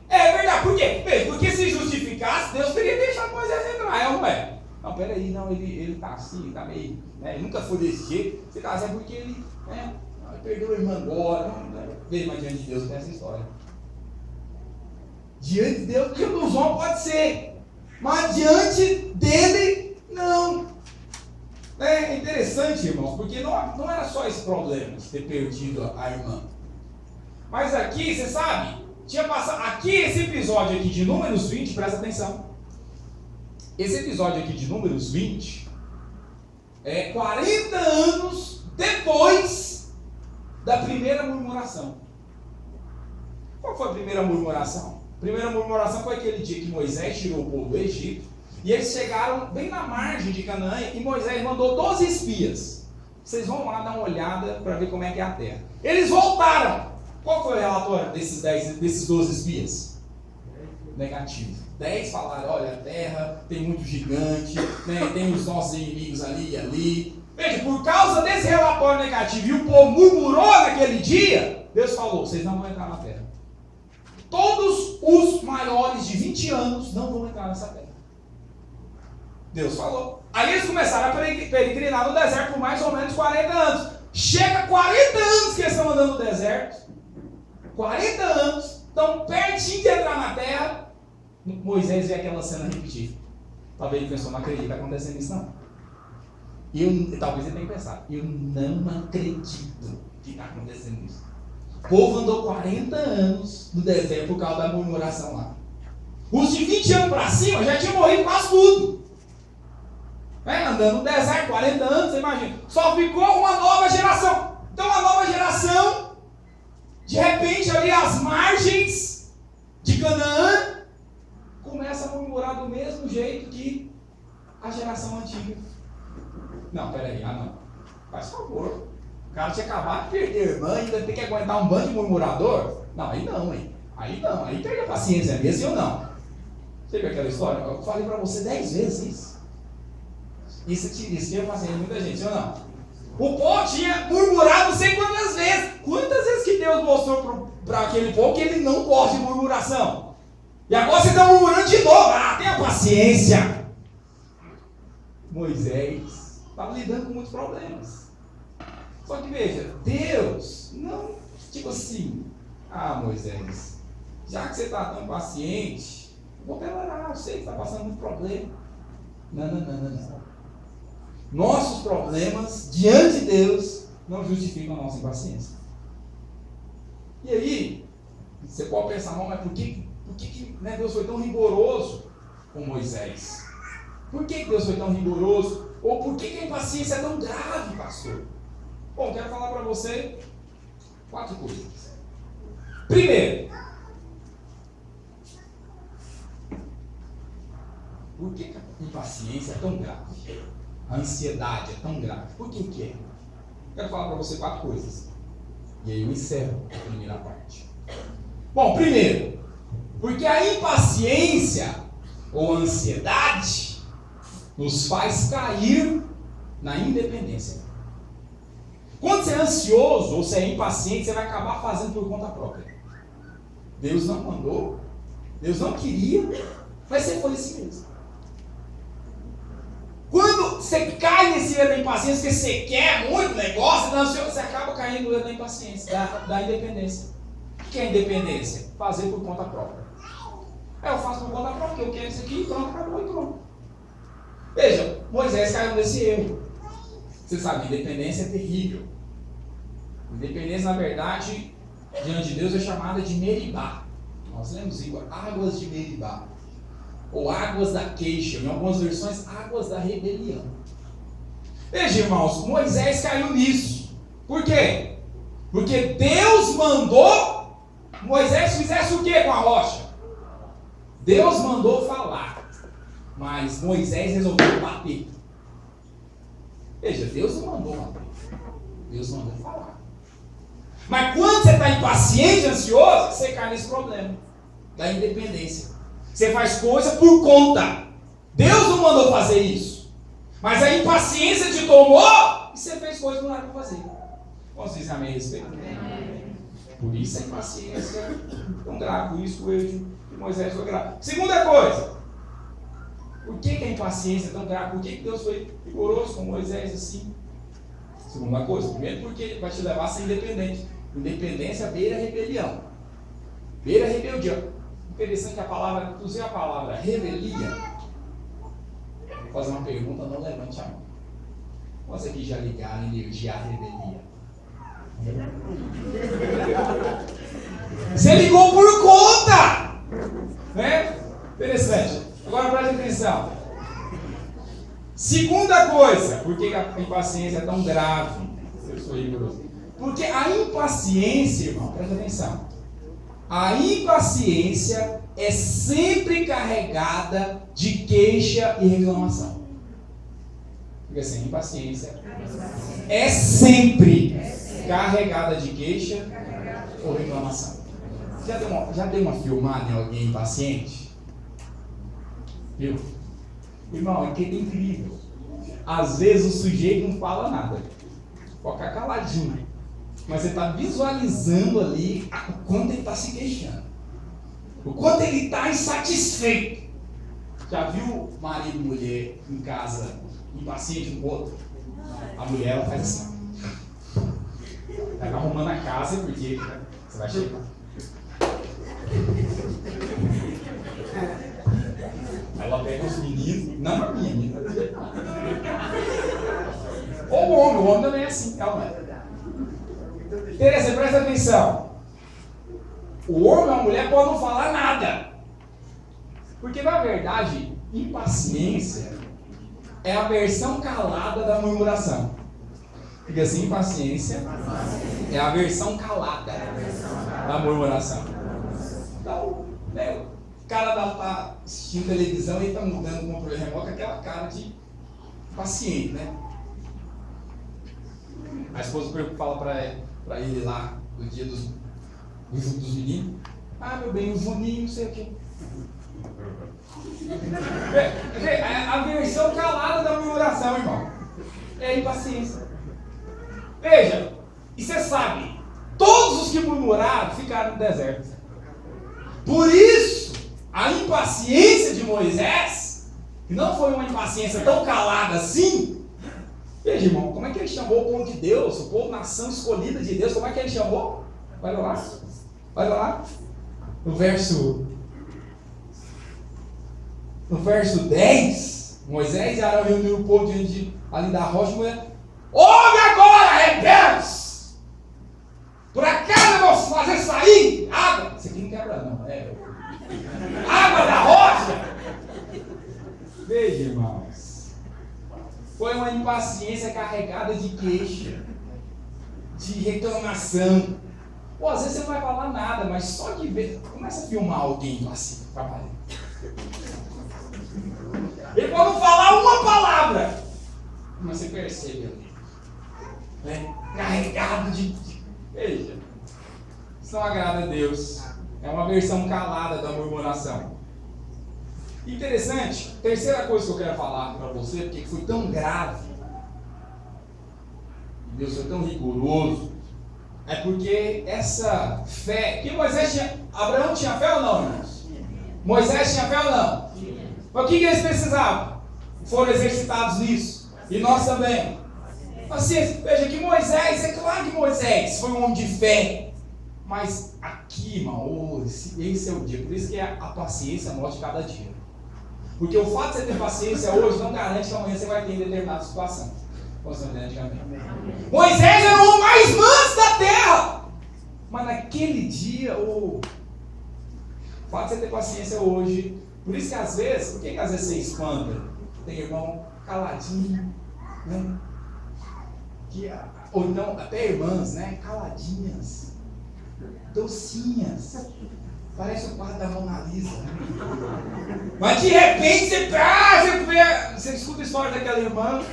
A: É verdade, por quê? Porque se justificasse, Deus teria deixado Moisés entrar, é ou não é? Não, peraí, não, ele tá assim, tá meio, né, ele nunca foi desse jeito. Você tá assim, porque ele, né, ele perdeu a irmã agora, não, né, veio mais diante de Deus com essa história. Diante de Deus, diante dos homens pode ser, mas diante dele, não. É interessante, irmãos, porque não era só esse problema de ter perdido a irmã. Mas aqui, você sabe, tinha passado. Aqui, esse episódio aqui de Números 20, presta atenção. Esse episódio aqui de Números 20 é 40 anos depois da primeira murmuração. Qual foi a primeira murmuração? A primeira murmuração foi aquele dia que Moisés tirou o povo do Egito. E eles chegaram bem na margem de Canaã e Moisés mandou 12 espias. Vocês vão lá dar uma olhada para ver como é que é a terra. Eles voltaram. Qual foi o relatório desses 12 espias? Negativo. 10 falaram, olha, a terra tem muito gigante, né, tem os nossos inimigos ali e ali. Veja, por causa desse relatório negativo e o povo murmurou naquele dia, Deus falou, vocês não vão entrar na terra. Todos os maiores de 20 anos não vão entrar nessa terra. Deus falou. Aí eles começaram a peregrinar no deserto por mais ou menos 40 anos. Chega 40 anos que eles estão andando no deserto. 40 anos, estão pertinho de entrar na terra. Moisés vê aquela cena repetir. Talvez ele pensou, não acredito que está acontecendo isso não. Talvez ele tenha pensado, eu não acredito que está acontecendo isso. O povo andou 40 anos no deserto por causa da murmuração lá. Os de 20 anos para cima já tinham morrido quase tudo. Andando no deserto, 40 anos, você imagina. Só ficou uma nova geração. Então, uma nova geração, de repente, ali às margens de Canaã, começa a murmurar do mesmo jeito que a geração antiga. Não, peraí, não. Faz favor. O cara tinha acabado de perder a irmã e ainda tem que aguentar um bando de murmurador? Não, aí não, hein? Aí não, aí perde a paciência mesmo ou não? Você viu aquela história? Eu falei para você 10 vezes isso. Isso tinha paciência de muita gente, sim ou não? O povo tinha murmurado não sei quantas vezes. Quantas vezes que Deus mostrou para aquele povo que ele não gosta de murmuração? E agora você está murmurando de novo. Tenha paciência. Moisés estava lidando com muitos problemas. Só que veja, Deus não, tipo assim, Moisés, já que você está tão paciente, vou tolerar, eu sei que está passando muito problema. Não. Nossos problemas diante de Deus não justificam a nossa impaciência. E aí, você pode pensar, mas por que Deus foi tão rigoroso com Moisés? Por que Deus foi tão rigoroso? Ou por que a impaciência é tão grave, pastor? Bom, quero falar para você 4 coisas. Primeiro, por que a impaciência é tão grave? A ansiedade é tão grave. Por que é? Quero falar para você 4 coisas. E aí eu encerro a primeira parte. Bom, primeiro, porque a impaciência ou a ansiedade nos faz cair na independência. Quando você é ansioso ou você é impaciente, você vai acabar fazendo por conta própria. Deus não mandou, Deus não queria, mas você foi assim mesmo. Quando você cai nesse erro da impaciência, porque você quer muito negócio, você acaba caindo no erro da impaciência, da independência. O que é independência? Fazer por conta própria. Eu faço por conta própria, porque eu quero isso aqui, pronto, acabou e pronto. Veja, Moisés caiu nesse erro. Você sabe, independência é terrível. Independência, na verdade, diante de Deus é chamada de Meribá. Nós lemos águas de Meribá. Ou águas da queixa, em algumas versões, águas da rebelião. Veja, irmãos, Moisés caiu nisso. Por quê? Porque Deus mandou Moisés fizesse o que com a rocha? Deus mandou falar, mas Moisés resolveu bater. Veja, Deus não mandou bater, Deus mandou falar. Mas quando você está impaciente, ansioso, você cai nesse problema da independência. Você faz coisa por conta. Deus não mandou fazer isso. Mas a impaciência te tomou e você fez coisa que não era para fazer. Posso dizer amém a respeito? Por isso a impaciência é tão grave. Por isso o erro de Moisés foi grave. Segunda coisa. Por que a impaciência é tão grave? Por que Deus foi rigoroso com Moisés assim? Segunda coisa. Primeiro porque ele vai te levar a ser independente. Independência beira rebelião. Beira rebeldia. Interessante a palavra, inclusive a palavra revelia. Vou fazer uma pergunta, não levante a mão. Quantos aqui já ligaram energia à revelia? Você ligou por conta! Né? Interessante. Agora preste atenção. Segunda coisa, por que a impaciência é tão grave? Eu sou rigoroso. Porque a impaciência, irmão, preste atenção. A impaciência é sempre carregada de queixa e reclamação. Porque assim, impaciência é sempre carregada de queixa ou reclamação. Já deu uma filmada em alguém impaciente? Viu? Irmão, é que é incrível. Às vezes o sujeito não fala nada. Pode ficar caladinho. Mas você está visualizando ali o quanto ele está se queixando. O quanto ele está insatisfeito. Já viu marido e mulher em casa impaciente um com o outro? A mulher ela faz assim. Está arrumando a casa porque você vai chegar. Ela pega os meninos, não a minha. Ou o homem também é assim, calma. Teresa, presta atenção. O homem ou a mulher pode não falar nada. Porque na verdade, impaciência é a versão calada da murmuração. Fica assim, impaciência é a versão calada da murmuração. Então, né, o cara tá assistindo televisão e está mudando o controle remoto com aquela cara de paciente, né? A esposa fala para ele lá, no dia dos meninos, meu bem, o Juninho, não sei o quê. A versão calada da murmuração, irmão, é a impaciência. Veja, e você sabe, todos os que murmuraram ficaram no deserto. Por isso, a impaciência de Moisés, que não foi uma impaciência tão calada assim. Veja, irmão, como é que ele chamou o povo de Deus, o povo nação escolhida de Deus, como é que ele chamou? Olha lá. No verso 10, Moisés e Arão reuniram o povo diante ali da rocha, e mulher, ouve agora, rebeldes! Por acaso eu vou fazer sair água? Isso aqui não quebra não, água da rocha! Veja, irmãos, foi uma impaciência carregada de queixa, de reclamação. Pô, às vezes você não vai falar nada, mas só de ver, começa a filmar alguém assim, trabalhando. Ele pode não falar uma palavra, mas você percebe ali, né? Carregado de... Veja, isso não agrada a Deus. É uma versão calada da murmuração. Interessante, terceira coisa que eu quero falar para você, porque foi tão grave, Deus foi tão rigoroso, é porque essa fé, que Moisés tinha, Abraão tinha fé ou não, irmãos? Moisés tinha fé ou não? Mas o que eles precisavam? Foram exercitados nisso. E nós também. Assim, veja que Moisés, é claro que Moisés foi um homem de fé. Mas aqui, irmão, esse é o dia. Por isso que a paciência mostra cada dia. Porque o fato de você ter paciência hoje não garante que amanhã você vai ter em determinada situação. Você entende, amém? Moisés era o homem mais manso da terra. Mas naquele dia, o fato de você ter paciência hoje. Por isso que às vezes, por que às vezes você espanta? Tem irmão caladinho, né? Ou então até irmãs, né? Caladinhas, docinhas. Parece o quadro da Mona Lisa. Mas de repente você escuta a história daquela irmã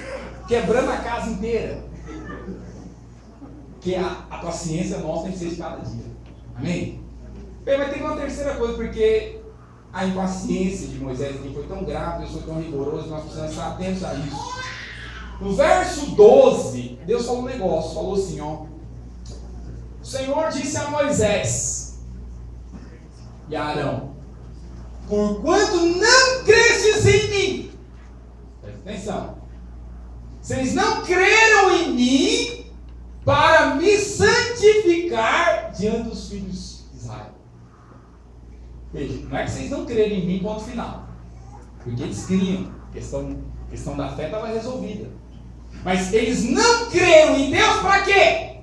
A: quebrando a casa inteira. Que a paciência nossa tem que ser de cada dia. Amém? Bem, mas tem uma terceira coisa, porque a impaciência de Moisés aqui foi tão grave, Deus foi tão rigoroso, nós precisamos estar atentos a isso. No verso 12, Deus falou um negócio, falou assim, ó. O Senhor disse a Moisés e a Arão, porquanto não cresces em mim, presta atenção, vocês não creram em mim para me santificar diante dos filhos de Israel. Veja, não é que vocês não crerem em mim, ponto final. Porque eles criam. A questão da fé estava resolvida. Mas eles não creram em Deus para quê?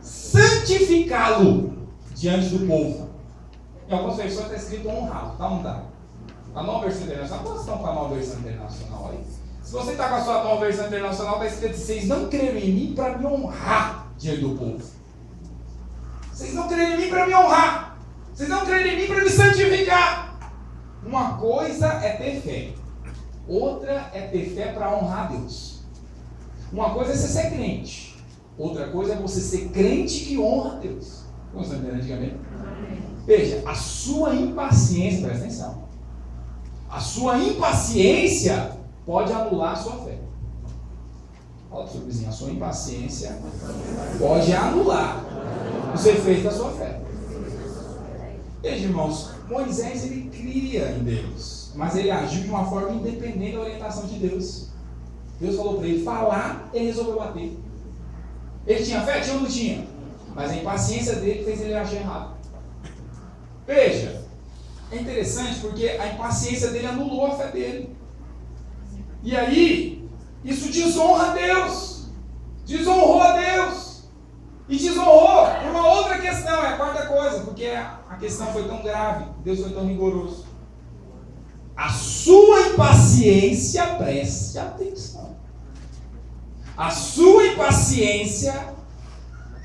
A: Santificá-lo diante do povo. Em algumas versões está escrito honrá-lo, tá ou não está? A nova versão internacional, quantos estão com a nova versão internacional aí? Se você está com a sua nova versão internacional, está escrito: vocês não creram em mim para me honrar diante do povo. Vocês não creram em mim para me honrar. Vocês não creram em mim para me santificar. Uma coisa é ter fé. Outra é ter fé para honrar Deus. Uma coisa é você ser crente. Outra coisa é você ser crente que honra Deus. Como você entende antigamente? Veja, a sua impaciência, presta atenção. A sua impaciência pode anular a sua fé. Fala para o seu vizinho, a sua impaciência pode anular os efeitos da sua fé. Veja, irmãos, Moisés ele cria em Deus, mas ele agiu de uma forma independente da orientação de Deus. Deus falou para ele falar, ele resolveu bater. Ele tinha fé? Tinha ou não tinha? Mas a impaciência dele fez ele agir errado. Veja, é interessante porque a impaciência dele anulou a fé dele. E aí, isso desonra a Deus. Desonrou a Deus. E desonrou por uma outra questão, é a quarta coisa, porque a questão foi tão grave, Deus foi tão rigoroso. A sua impaciência, preste atenção. A sua impaciência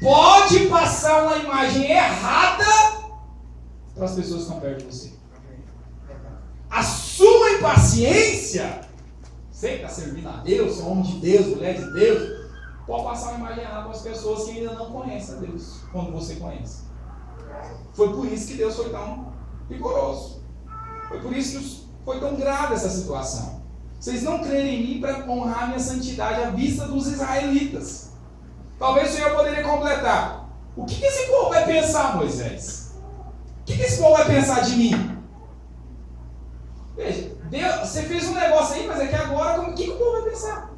A: pode passar uma imagem errada para as pessoas que estão perto de você. A sua impaciência, você que está servindo a Deus, é homem de Deus, mulher de Deus, pode passar uma imagem errada para as pessoas que ainda não conhecem a Deus, quando você conhece. Foi por isso que Deus foi tão rigoroso. Foi por isso que foi tão grave essa situação. Vocês não crerem em mim para honrar a minha santidade à vista dos israelitas. Talvez o Senhor poderia completar. O que esse povo vai pensar, Moisés? O que esse povo vai pensar de mim? Veja, Deus, você fez um negócio aí, mas é que agora, o que o povo vai pensar?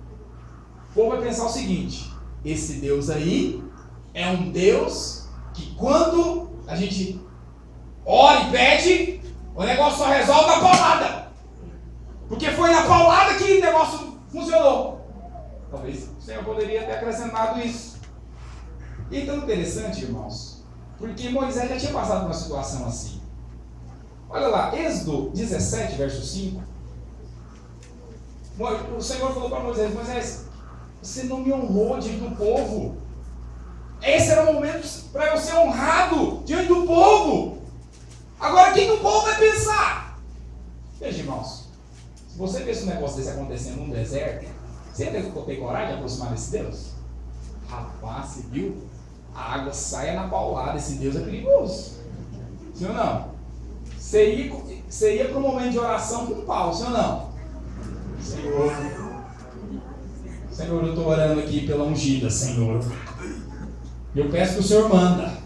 A: O povo vai pensar o seguinte: esse Deus aí é um Deus que quando a gente ora e pede, o negócio só resolve na paulada. Porque foi na paulada que o negócio funcionou. Talvez o Senhor poderia ter acrescentado isso. E é tão interessante, irmãos, porque Moisés já tinha passado por uma situação assim. Olha lá, Êxodo 17, verso 5. O Senhor falou para Moisés: Moisés, você não me honrou diante do povo. Esse era o momento para eu ser honrado diante do povo. Agora, o que o povo vai pensar? Veja, irmãos, se você vê esse negócio desse acontecendo num deserto, você ia ter coragem de aproximar desse Deus? Rapaz, você viu? A água saia na paulada, esse Deus é perigoso. Sim ou não? Você ia para um momento de oração com pau, sim ou não? Senhor, eu estou orando aqui pela ungida, Senhor. Eu peço que o Senhor manda.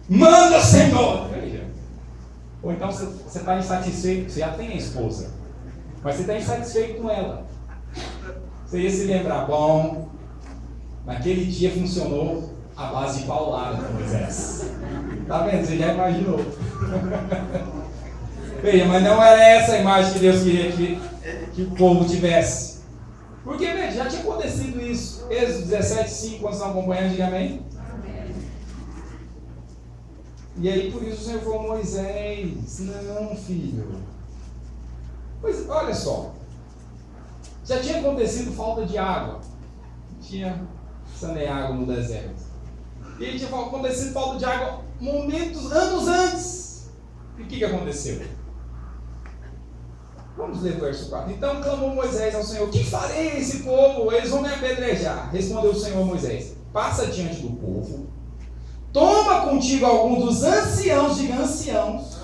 A: Manda, Senhor! Ou então você está insatisfeito, você já tem a esposa, mas você está insatisfeito com ela. Você ia se lembrar: bom, naquele dia funcionou a base de paulada com Moisés. Está vendo? Você já imaginou. Veja, mas não era essa a imagem que Deus queria que o povo tivesse. Porque, veja, já tinha acontecido isso. Êxodo 17, 5, quando estão acompanhando, diga amém. E aí, por isso o Senhor falou: Moisés, não, filho. Pois, olha só. Já tinha acontecido falta de água. Tinha saneágua no deserto. E aí tinha acontecido falta de água anos antes. E o que aconteceu? Vamos ler o verso 4. Então clamou Moisés ao Senhor: que farei a esse povo? Eles vão me apedrejar. Respondeu o Senhor a Moisés: passa diante do povo, toma contigo alguns dos anciãos, diga anciãos,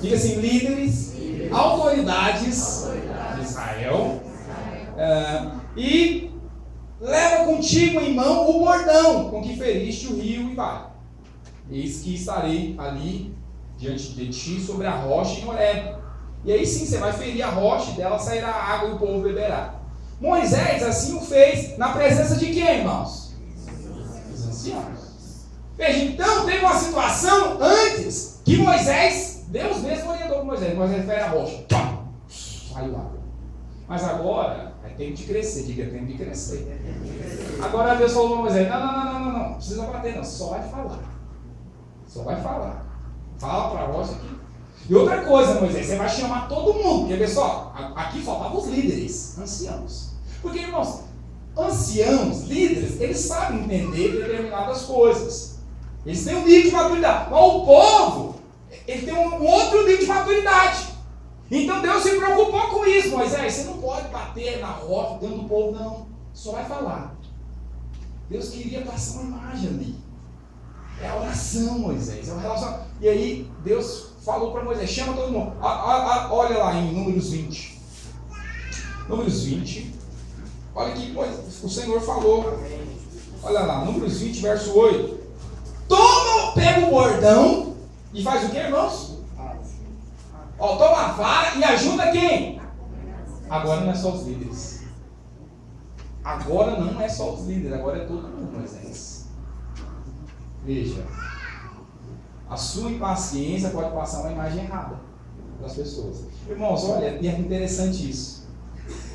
A: diga assim, líderes, autoridades de Israel, e leva contigo em mão o bordão com que feriste o rio e vai. Eis que estarei ali diante de ti sobre a rocha em Horebe. E aí sim você vai ferir a rocha e dela sairá a água e o povo beberá. Moisés assim o fez na presença de quem, irmãos? Dos anciãos. Veja, então teve uma situação antes que Moisés Deus mesmo orientou para Moisés. Moisés fere a rocha. Pá! Saiu água. Mas agora é tempo de crescer. Diga, é tempo de crescer. Agora Deus falou para Moisés: não precisa bater, não. Só vai falar. Só vai falar. Fala para a rocha aqui. E outra coisa, Moisés, você vai chamar todo mundo. Porque, pessoal, aqui faltavam os líderes, anciãos. Porque, irmãos, anciãos, líderes, eles sabem entender determinadas coisas. Eles têm um nível de maturidade. Mas o povo, ele tem um outro nível de maturidade. Então Deus se preocupou com isso. Moisés, você não pode bater na rocha dentro do povo, não. Só vai falar. Deus queria passar uma imagem ali. É a oração, Moisés. É uma relação. E aí Deus falou para Moisés: chama todo mundo. Olha lá em Números 20. Números 20. Olha que o Senhor falou. Olha lá, Números 20, verso 8. Pega o bordão e faz o que, irmãos? Toma a vara e ajuda quem? Agora não é só os líderes. Agora não é só os líderes, agora é todo mundo, Moisés. Veja, a sua impaciência pode passar uma imagem errada para as pessoas. Irmãos, olha, e é interessante isso.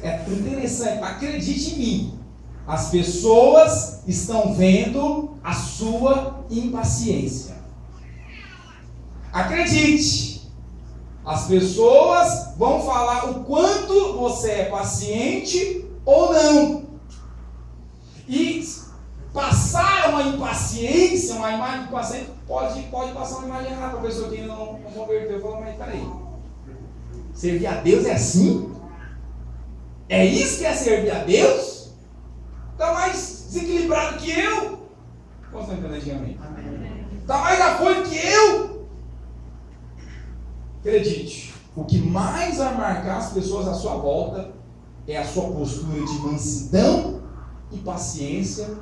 A: É interessante, acredite em mim. As pessoas estão vendo a sua impaciência. Acredite. As pessoas vão falar o quanto você é paciente ou não. E passar uma impaciência, uma imagem de paciente, pode passar uma imagem errada para a pessoa que não converteu. Fala, mas peraí, servir a Deus é assim? É isso que é servir a Deus? Está mais desequilibrado que eu? Como você está entendendo antigamente? Está mais afoito que eu? Acredite, o que mais vai marcar as pessoas à sua volta é a sua postura de mansidão e paciência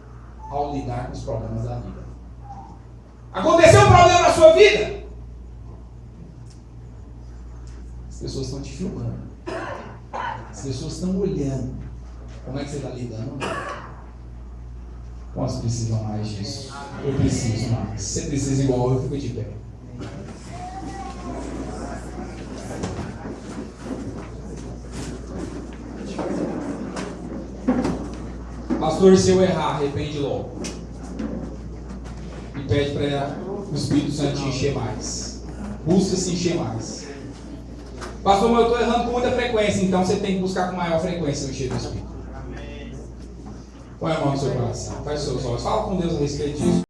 A: ao lidar com os problemas da vida. Aconteceu um problema na sua vida? As pessoas estão te filmando. As pessoas estão olhando. Como é que você está lidando? Quantos precisam mais disso? Eu preciso mais. Se você precisa igual eu, fico de pé. Pastor, se eu errar, arrepende logo. E pede para o Espírito Santo te encher mais. Busca se encher mais. Pastor, mas eu estou errando com muita frequência, então você tem que buscar com maior frequência o encher do Espírito. Põe a mão no seu coração, feche seus olhos, fala com Deus a respeito disso.